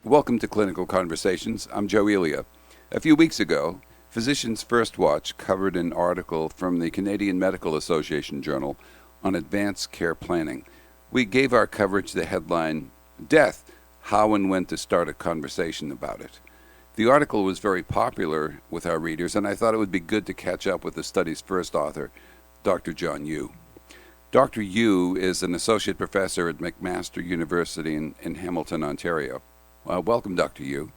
Welcome to Clinical Conversations. I'm Joe Elia. A few weeks ago, Physicians First Watch covered an article from the Canadian Medical Association Journal on advanced care planning. We gave our coverage the headline, Death, How and When to Start a Conversation About It. The article was very popular with our readers, and I thought it would be good to catch up with the study's first author, Dr. John Yu. Dr. Yu is an associate professor at McMaster University in Hamilton, Ontario. Welcome, Dr. Yu.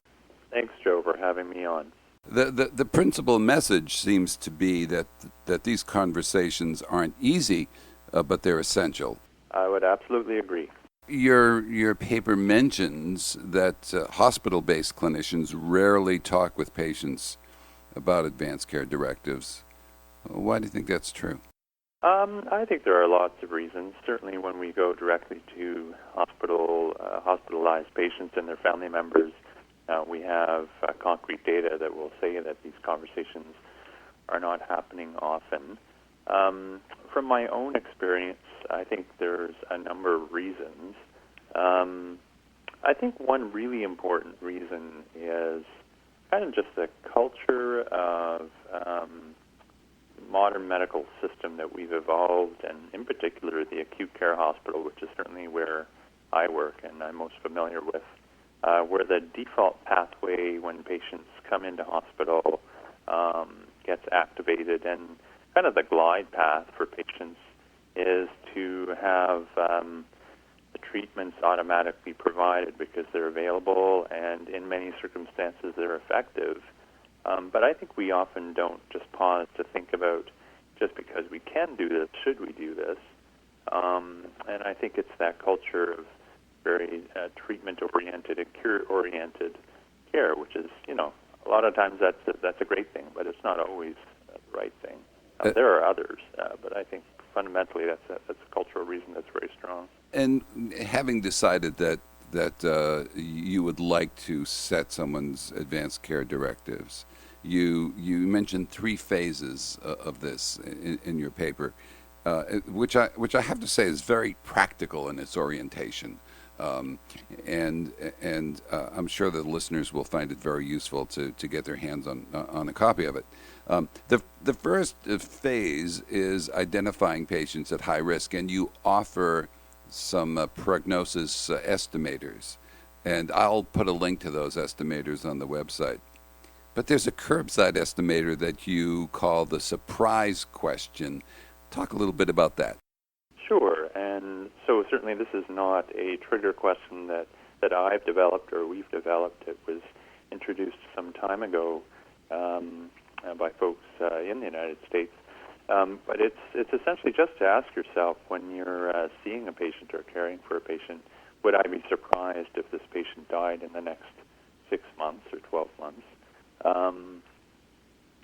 Thanks, Joe, for having me on. The principal message seems to be that these conversations aren't easy, but they're essential. I would absolutely agree. Your paper mentions that hospital-based clinicians rarely talk with patients about advanced care directives. Why do you think that's true? I think there are lots of reasons. Certainly when we go directly to hospitalized patients and their family members, we have concrete data that will say that these conversations are not happening often. From my own experience, I think there's a number of reasons. I think one really important reason is kind of just the culture of modern medical system that we've evolved, and in particular the acute care hospital, which is certainly where I work and I'm most familiar with, where the default pathway when patients come into hospital gets activated, and kind of the glide path for patients is to have the treatments automatically provided because they're available and in many circumstances they're effective. But I think we often don't just pause to think about, just because we can do this, should we do this? And I think it's that culture of very treatment-oriented and cure-oriented care, which is, a lot of times that's a great thing, but it's not always the right thing. There are others, but I think fundamentally that's a cultural reason that's very strong. And having decided that you would like to set someone's advanced care directives, you mentioned three phases of this in your paper, which I have to say is very practical in its orientation, and I'm sure the listeners will find it very useful to get their hands on a copy of it. The first phase is identifying patients at high risk, and you offer some prognosis estimators, and I'll put a link to those estimators on the website. But there's a curbside estimator that you call the surprise question. Talk a little bit about that. Sure, and so certainly this is not a trigger question that I've developed or we've developed. It was introduced some time ago by folks in the United States. But it's essentially just to ask yourself, when you're seeing a patient or caring for a patient, would I be surprised if this patient died in the next 6 months or 12 months?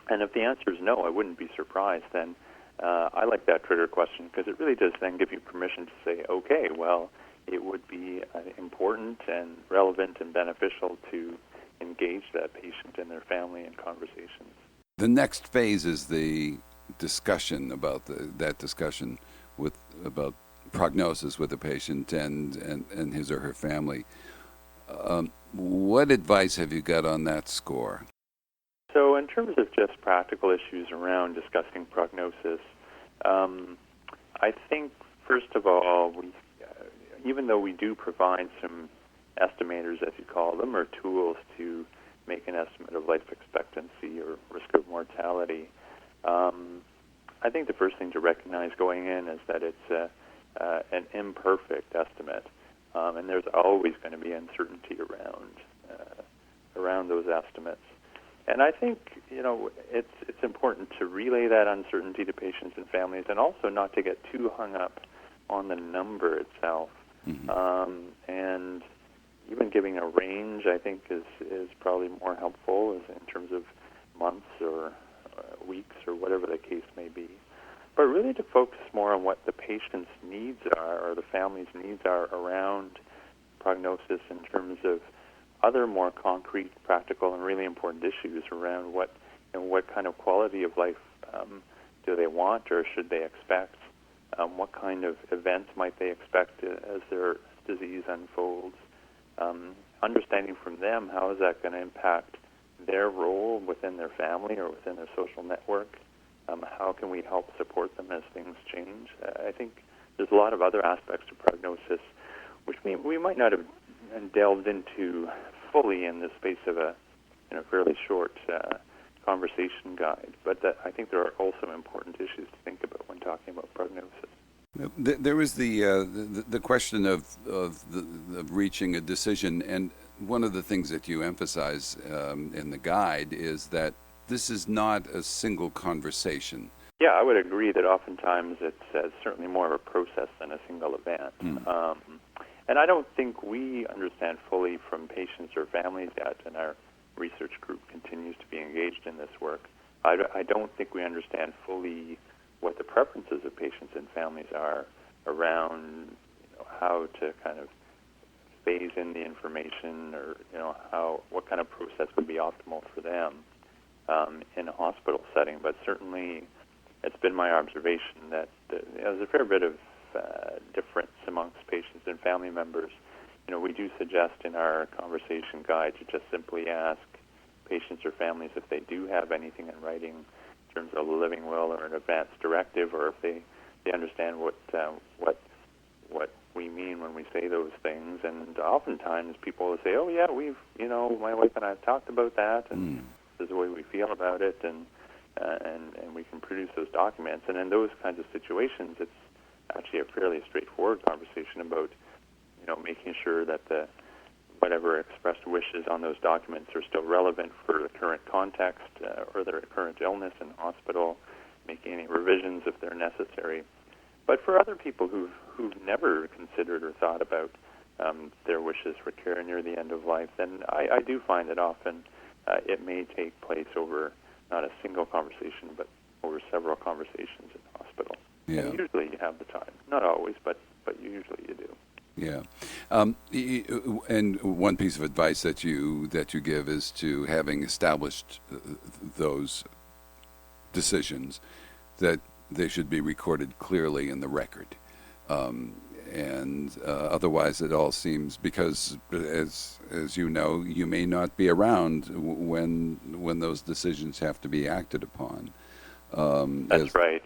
And if the answer is no, I wouldn't be surprised, then I like that trigger question, because it really does then give you permission to say, okay, well, it would be important and relevant and beneficial to engage that patient and their family in conversations. The next phase is the discussion about that discussion about prognosis with the patient and his or her family. What advice have you got on that score? So in terms of just practical issues around discussing prognosis, I think, first of all, even though we do provide some estimators, as you call them, or tools to make an estimate of life expectancy or risk of mortality, I think the first thing to recognize going in is that it's an imperfect estimate, and there's always going to be uncertainty around those estimates. And I think it's important to relay that uncertainty to patients and families, and also not to get too hung up on the number itself. Mm-hmm. And even giving a range, I think, is probably more helpful in terms of months or weeks or whatever the case may be. But really to focus more on what the patient's needs are, or the family's needs are, around prognosis in terms of other more concrete, practical, and really important issues around what kind of quality of life do they want or should they expect? What kind of events might they expect as their disease unfolds? understanding from them how is that going to impact their role within their family or within their social network. How can we help support them as things change? I think there's a lot of other aspects to prognosis which we might not have delved into fully in the space of a fairly short conversation guide, but I think there are also important issues to think about when talking about prognosis. There was the question of reaching a decision, and one of the things that you emphasize in the guide is that this is not a single conversation. Yeah, I would agree that oftentimes it's certainly more of a process than a single event. And I don't think we understand fully from patients or families yet, and our research group continues to be engaged in this work. I don't think we understand fully what the preferences of patients and families are around how to kind of phase in the information, or what kind of process would be optimal for them in a hospital setting. But certainly it's been my observation that there's a fair bit of difference amongst patients and family members. We do suggest in our conversation guide to just simply ask patients or families if they do have anything in writing in terms of a living will or an advance directive, or if they understand what we mean when we say those things. And oftentimes people will say, "Oh yeah, my wife and I have talked about that, and this is the way we feel about it," and we can produce those documents. And in those kinds of situations, it's actually a fairly straightforward conversation about making sure that whatever expressed wishes on those documents are still relevant for the current context or their current illness in the hospital, making any revisions if they're necessary. But for other people who've never considered or thought about their wishes for care near the end of life, then I do find that often it may take place over not a single conversation, but over several conversations in the hospital. Yeah. And usually you have the time. Not always, but usually you do. Yeah, and one piece of advice that you give is to, having established those decisions, that they should be recorded clearly in the record, and otherwise it all seems, because as you know, you may not be around when those decisions have to be acted upon. That's right.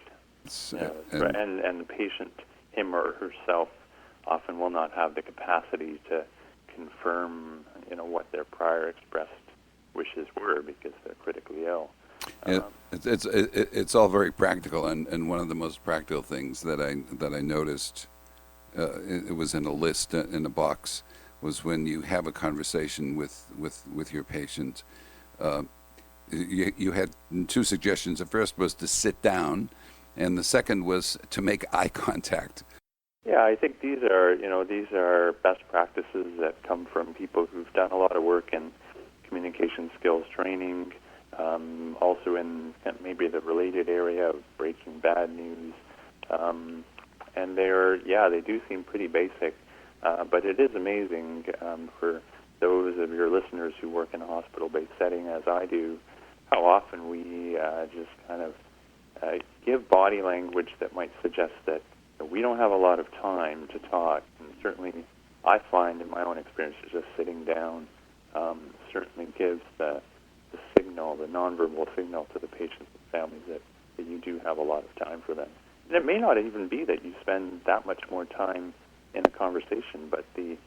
Yeah, that's right. And the patient, him or herself, often will not have the capacity to confirm, what their prior expressed wishes were because they're critically ill. It's all very practical, and one of the most practical things that I noticed, it was in a list in a box, was when you have a conversation with your patient. You had two suggestions. The first was to sit down, and the second was to make eye contact. Yeah, I think these are best practices that come from people who've done a lot of work in communication skills training, also in maybe the related area of breaking bad news, and they do seem pretty basic, but it is amazing for those of your listeners who work in a hospital-based setting, as I do, how often we just kind of give body language that might suggest that we don't have a lot of time to talk. And certainly I find in my own experience that just sitting down certainly gives the signal, the nonverbal signal to the patients and families that you do have a lot of time for them. And it may not even be that you spend that much more time in a conversation, but a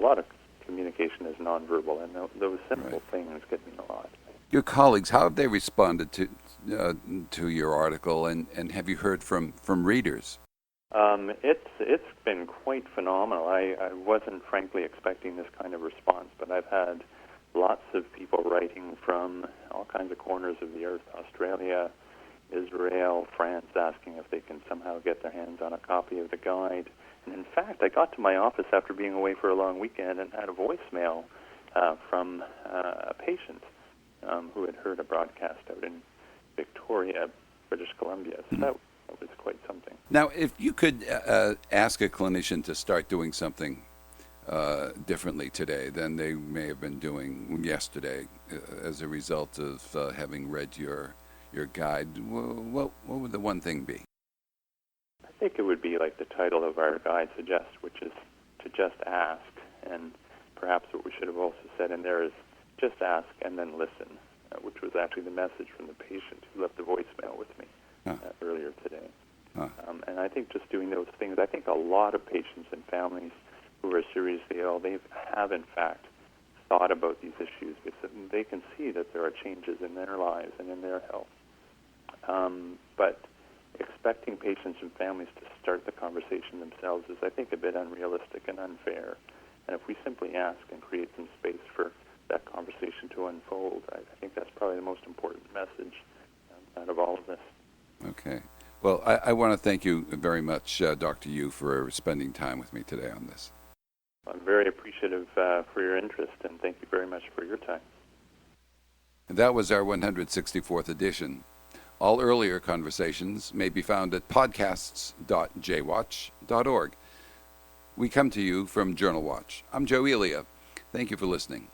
lot of communication is nonverbal, and those simple things get me a lot. Your colleagues, how have they responded to your article, and have you heard from readers? It's been quite phenomenal. I wasn't frankly expecting this kind of response, but I've had lots of people writing from all kinds of corners of the earth: Australia, Israel, France, asking if they can somehow get their hands on a copy of the guide. And in fact, I got to my office after being away for a long weekend and had a voicemail from a patient who had heard a broadcast out in Victoria, British Columbia. So that was quite something. Now, if you could ask a clinician to start doing something differently today than they may have been doing yesterday as a result of having read your guide, what would the one thing be? I think it would be like the title of our guide suggests, which is to just ask. And perhaps what we should have also said in there is just ask and then listen, which was actually the message from the patient who left the voicemail with me earlier today. And I think just doing those things, I think a lot of patients and families who are seriously ill, they have in fact thought about these issues because they can see that there are changes in their lives and in their health. But expecting patients and families to start the conversation themselves is, I think, a bit unrealistic and unfair. And if we simply ask and create some space for that conversation to unfold, I think that's probably the most important message out of all of this. Okay. Well, I want to thank you very much, Dr. Yu, for spending time with me today on this. I'm very appreciative for your interest, and thank you very much for your time. And that was our 164th edition. All earlier conversations may be found at podcasts.jwatch.org. We come to you from Journal Watch. I'm Joe Elia. Thank you for listening.